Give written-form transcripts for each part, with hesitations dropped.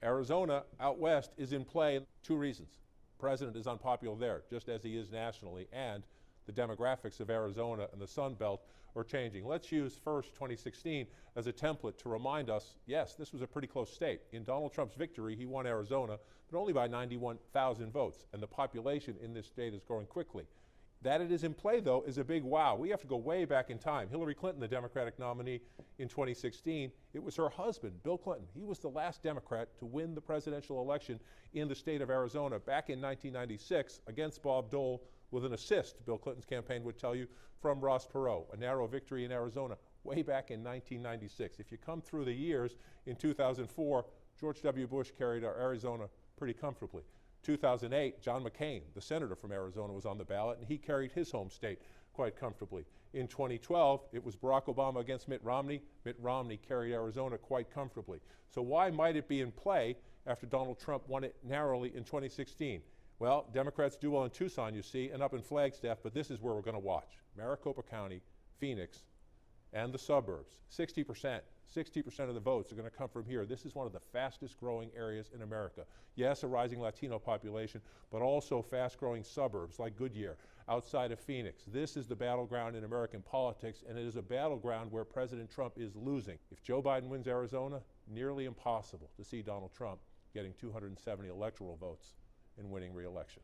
Arizona out west is in play. Two reasons. The president is unpopular there, just as he is nationally, and the demographics of Arizona and the Sun Belt are changing. Let's use first 2016 as a template to remind us, yes, this was a pretty close state. In Donald Trump's victory, he won Arizona, but only by 91,000 votes, and the population in this state is growing quickly. That it is in play, though, is a big wow. We have to go way back in time. Hillary Clinton, the Democratic nominee in 2016, it was her husband, Bill Clinton. He was the last Democrat to win the presidential election in the state of Arizona back in 1996 against Bob Dole with an assist, Bill Clinton's campaign would tell you, from Ross Perot. A narrow victory in Arizona way back in 1996. If you come through the years, in 2004, George W. Bush carried our Arizona pretty comfortably. 2008, John McCain, the senator from Arizona, was on the ballot, and he carried his home state quite comfortably. In 2012, it was Barack Obama against Mitt Romney. Mitt Romney carried Arizona quite comfortably. So why might it be in play after Donald Trump won it narrowly in 2016? Well, Democrats do well in Tucson, you see, and up in Flagstaff, but this is where we're going to watch. Maricopa County, Phoenix, and the suburbs. 60% of the votes are going to come from here. This is one of the fastest growing areas in America. Yes, a rising Latino population, but also fast growing suburbs like Goodyear, outside of Phoenix. This is the battleground in American politics, and it is a battleground where President Trump is losing. If Joe Biden wins Arizona, nearly impossible to see Donald Trump getting 270 electoral votes and winning re-election.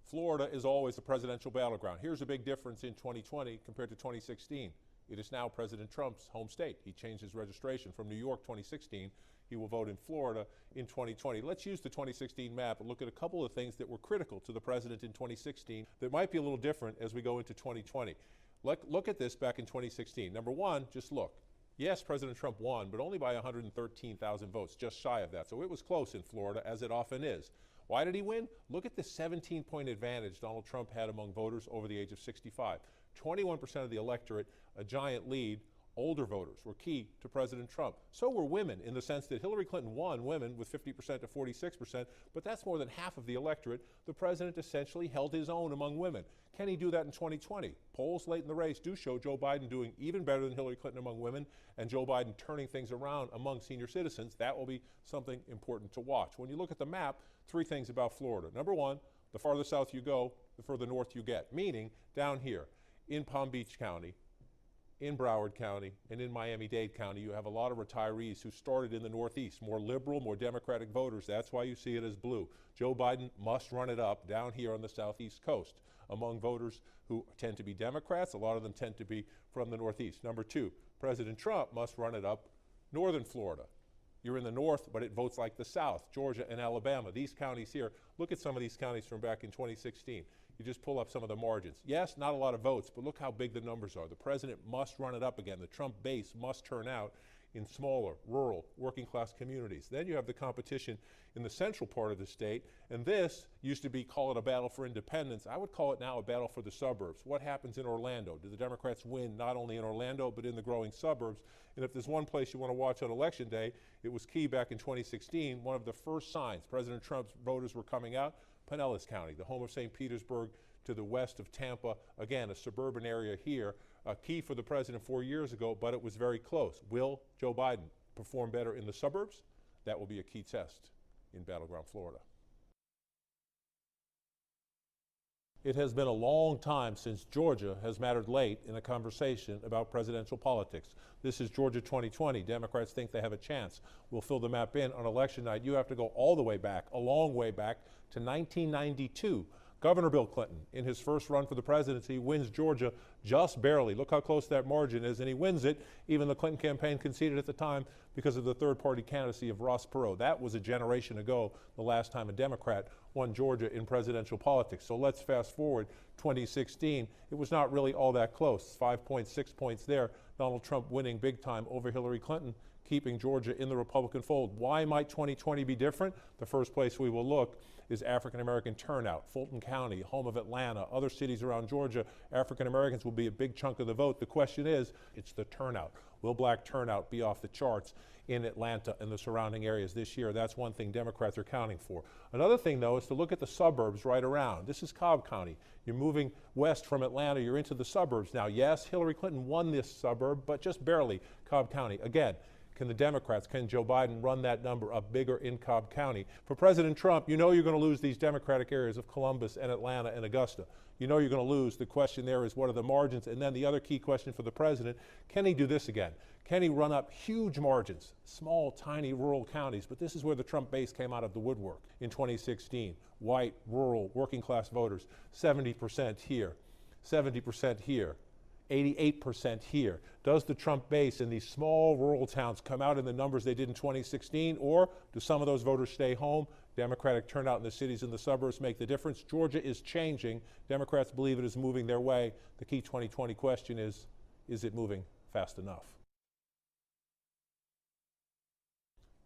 Florida is always a presidential battleground. Here's a big difference in 2020 compared to 2016. It is now President Trump's home state. He changed his registration from New York 2016. He will vote in Florida in 2020. Let's use the 2016 map and look at a couple of things that were critical to the president in 2016 that might be a little different as we go into 2020. Look at this back in 2016. Number one, just look. Yes, President Trump won, but only by 113,000 votes, just shy of that. So it was close in Florida, as it often is. Why did he win? Look at the 17-point advantage Donald Trump had among voters over the age of 65. 21% of the electorate, a giant lead. Older voters were key to President Trump. So were women, in the sense that Hillary Clinton won women with 50% to 46%, but that's more than half of the electorate. The president essentially held his own among women. Can he do that in 2020? Polls late in the race do show Joe Biden doing even better than Hillary Clinton among women, and Joe Biden turning things around among senior citizens. That will be something important to watch. When you look at the map, three things about Florida. Number one, the farther south you go, the further north you get, meaning down here in Palm Beach County, in Broward County, and in Miami-Dade County, you have a lot of retirees who started in the Northeast, more liberal, more Democratic voters. That's why you see it as blue. Joe Biden must run it up down here on the Southeast coast among voters who tend to be Democrats. A lot of them tend to be from the Northeast. Number two, President Trump must run it up northern Florida. You're in the north, but it votes like the South, Georgia and Alabama. These counties here, look at some of these counties from back in 2016. You just pull up some of the margins. Yes, not a lot of votes, but look how big the numbers are. The president must run it up again. The Trump base must turn out in smaller, rural, working class communities. Then you have the competition in the central part of the state, and this used to be, call it a battle for independence. I would call it now a battle for the suburbs. What happens in Orlando? Do the Democrats win not only in Orlando, but in the growing suburbs? And if there's one place you want to watch on Election Day, it was key back in 2016. One of the first signs President Trump's voters were coming out, Pinellas County, the home of St. Petersburg, to the west of Tampa. Again, a suburban area here. Key for the president 4 years ago, but it was very close. Will Joe Biden perform better in the suburbs? That will be a key test in battleground Florida. It has been a long time since Georgia has mattered late in a conversation about presidential politics. This is Georgia 2020. Democrats think they have a chance. We'll fill the map in on election night. You have to go all the way back, a long way back, to 1992. Governor Bill Clinton, in his first run for the presidency, wins Georgia just barely. Look how close that margin is, and he wins it. Even the Clinton campaign conceded at the time because of the third-party candidacy of Ross Perot. That was a generation ago, the last time a Democrat won Georgia in presidential politics. So let's fast forward 2016. It was not really all that close. 5.6 points there. Donald Trump winning big time over Hillary Clinton, keeping Georgia in the Republican fold. Why might 2020 be different? The first place we will look is African-American turnout. Fulton County, home of Atlanta, other cities around Georgia, African-Americans will be a big chunk of the vote. The question is, it's the turnout. Will black turnout be off the charts in Atlanta and the surrounding areas this year? That's one thing Democrats are counting for. Another thing, though, is to look at the suburbs right around. This is Cobb County. You're moving west from Atlanta, you're into the suburbs now. Yes, Hillary Clinton won this suburb, but just barely, Cobb County. Again, Can the Democrats, can Joe Biden run that number up bigger in Cobb County? For President Trump, you know you're going to lose these Democratic areas of Columbus and Atlanta and Augusta. You know you're going to lose. The question there is, what are the margins? And then the other key question for the president, can he do this again? Can he run up huge margins, small, tiny, rural counties? But this is where the Trump base came out of the woodwork in 2016. White, rural, working class voters, 70% here, 70% here, 88% here. Does the Trump base in these small rural towns come out in the numbers they did in 2016, or do some of those voters stay home? Democratic turnout in the cities and the suburbs make the difference. Georgia is changing. Democrats believe it is moving their way. The key 2020 question is it moving fast enough?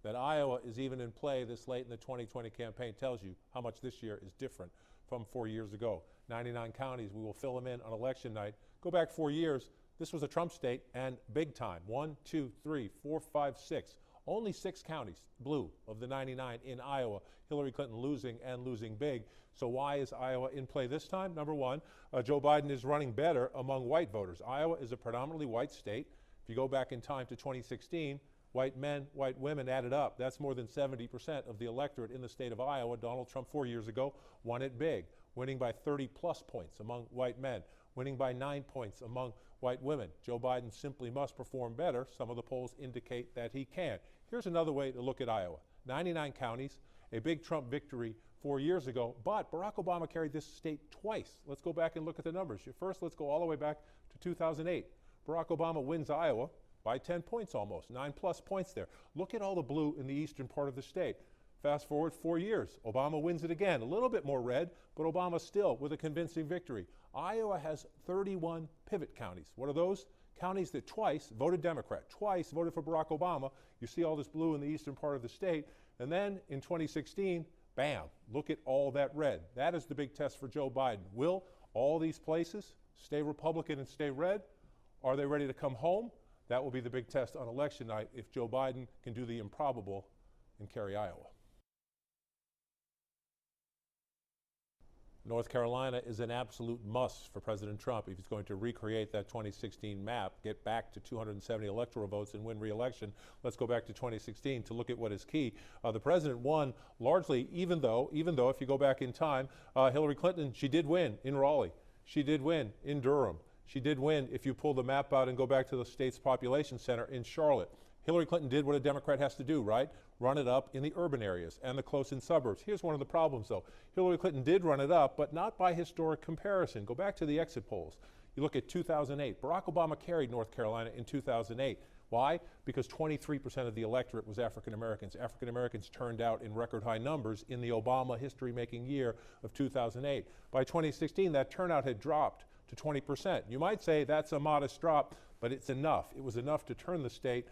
That Iowa is even in play this late in the 2020 campaign tells you how much this year is different from 4 years ago. 99 counties, we will fill them in on election night. Go back 4 years, this was a Trump state, and big time. 1, 2, 3, 4, 5, 6. Only 6 counties, blue, of the 99 in Iowa. Hillary Clinton losing and losing big. So why is Iowa in play this time? Number one, Joe Biden is running better among white voters. Iowa is a predominantly white state. If you go back in time to 2016, white men, white women added up. That's more than 70% of the electorate in the state of Iowa. Donald Trump 4 years ago won it big, winning by 30 plus points among white men, winning by 9 points among white women. Joe Biden simply must perform better. Some of the polls indicate that he can. Here's another way to look at Iowa. 99 counties, a big Trump victory 4 years ago, but Barack Obama carried this state twice. Let's go back and look at the numbers. First, let's go all the way back to 2008. Barack Obama wins Iowa by 10 points almost, 9 plus points there. Look at all the blue in the eastern part of the state. Fast forward 4 years, Obama wins it again, a little bit more red, but Obama still with a convincing victory. Iowa has 31 pivot counties. What are those? Counties that twice voted Democrat, twice voted for Barack Obama. You see all this blue in the eastern part of the state. And then in 2016, bam, look at all that red. That is the big test for Joe Biden. Will all these places stay Republican and stay red? Are they ready to come home? That will be the big test on election night if Joe Biden can do the improbable and carry Iowa. North Carolina is an absolute must for President Trump if he's going to recreate that 2016 map, get back to 270 electoral votes and win re-election. Let's go back to 2016 to look at what is key. The president won largely, even though if you go back in time, Hillary Clinton, she did win in Raleigh. She did win in Durham. She did win, if you pull the map out and go back to the state's population center, in Charlotte. Hillary Clinton did what a Democrat has to do, right? Run it up in the urban areas and the close-in suburbs. Here's one of the problems, though. Hillary Clinton did run it up, but not by historic comparison. Go back to the exit polls. You look at 2008. Barack Obama carried North Carolina in 2008. Why? Because 23% of the electorate was African Americans. African Americans turned out in record high numbers in the Obama history-making year of 2008. By 2016, that turnout had dropped to 20%. You might say that's a modest drop, but it's enough. It was enough to turn the state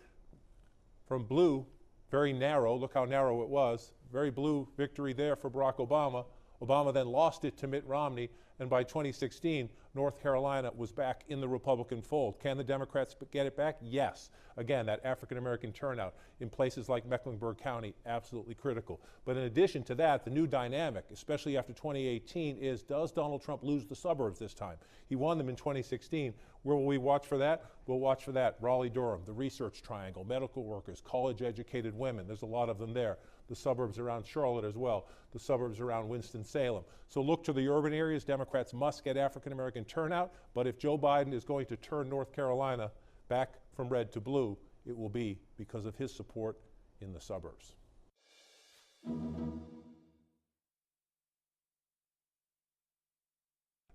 from blue, very narrow, look how narrow it was, very blue victory there for Barack Obama. Obama then lost it to Mitt Romney, and by 2016, North Carolina was back in the Republican fold. Can the Democrats get it back? Yes. Again, that African-American turnout in places like Mecklenburg County, absolutely critical. But in addition to that, the new dynamic, especially after 2018, is does Donald Trump lose the suburbs this time? He won them in 2016. Where will we watch for that? We'll watch for that. Raleigh-Durham, the Research Triangle, medical workers, college-educated women. There's a lot of them there. The suburbs around Charlotte as well, the suburbs around Winston-Salem. So look to the urban areas. Democrats must get African-American turnout, but if Joe Biden is going to turn North Carolina back from red to blue, it will be because of his support in the suburbs.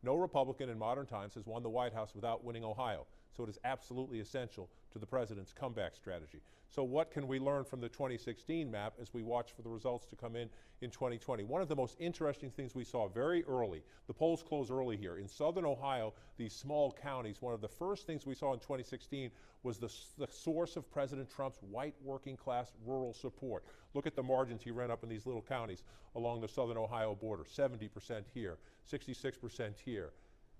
No Republican in modern times has won the White House without winning Ohio, so it is absolutely essential to the president's comeback strategy. So what can we learn from the 2016 map as we watch for the results to come in 2020? One of the most interesting things we saw very early, the polls close early here, in southern Ohio, these small counties, one of the first things we saw in 2016 was the source of President Trump's white working class rural support. Look at the margins he ran up in these little counties along the southern Ohio border, 70% here, 66% here,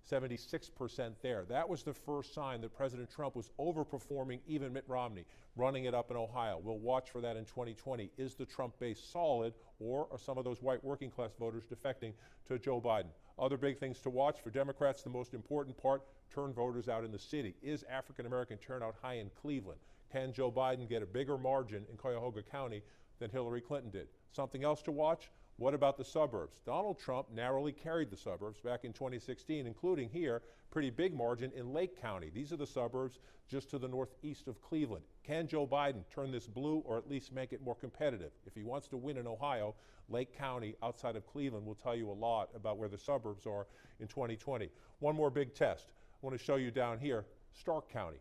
76% there. That was the first sign that President Trump was overperforming even Mitt Romney, running it up in Ohio. We'll watch for that in 2020. Is the Trump base solid, or are some of those white working class voters defecting to Joe Biden? Other big things to watch for Democrats, the most important part, turn voters out in the city. Is African American turnout high in Cleveland? Can Joe Biden get a bigger margin in Cuyahoga County than Hillary Clinton did? Something else to watch? What about the suburbs? Donald Trump narrowly carried the suburbs back in 2016, including here, pretty big margin in Lake County. These are the suburbs just to the northeast of Cleveland. Can Joe Biden turn this blue or at least make it more competitive? If he wants to win in Ohio, Lake County outside of Cleveland will tell you a lot about where the suburbs are in 2020. One more big test. I want to show you down here, Stark County.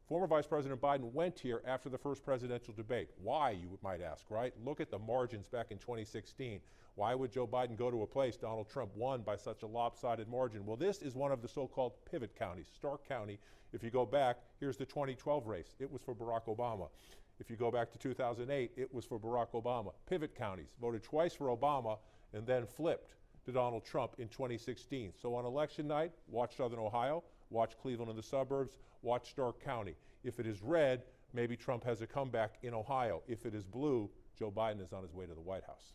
Former Vice President Biden went here after the first presidential debate. Why, you might ask, right? Look at the margins back in 2016. Why would Joe Biden go to a place Donald Trump won by such a lopsided margin? Well, this is one of the so-called pivot counties. Stark County, if you go back, here's the 2012 race. It was for Barack Obama. If you go back to 2008, it was for Barack Obama. Pivot counties voted twice for Obama and then flipped to Donald Trump in 2016. So on election night, watch Southern Ohio, watch Cleveland and the suburbs, watch Stark County. If it is red, maybe Trump has a comeback in Ohio. If it is blue, Joe Biden is on his way to the White House.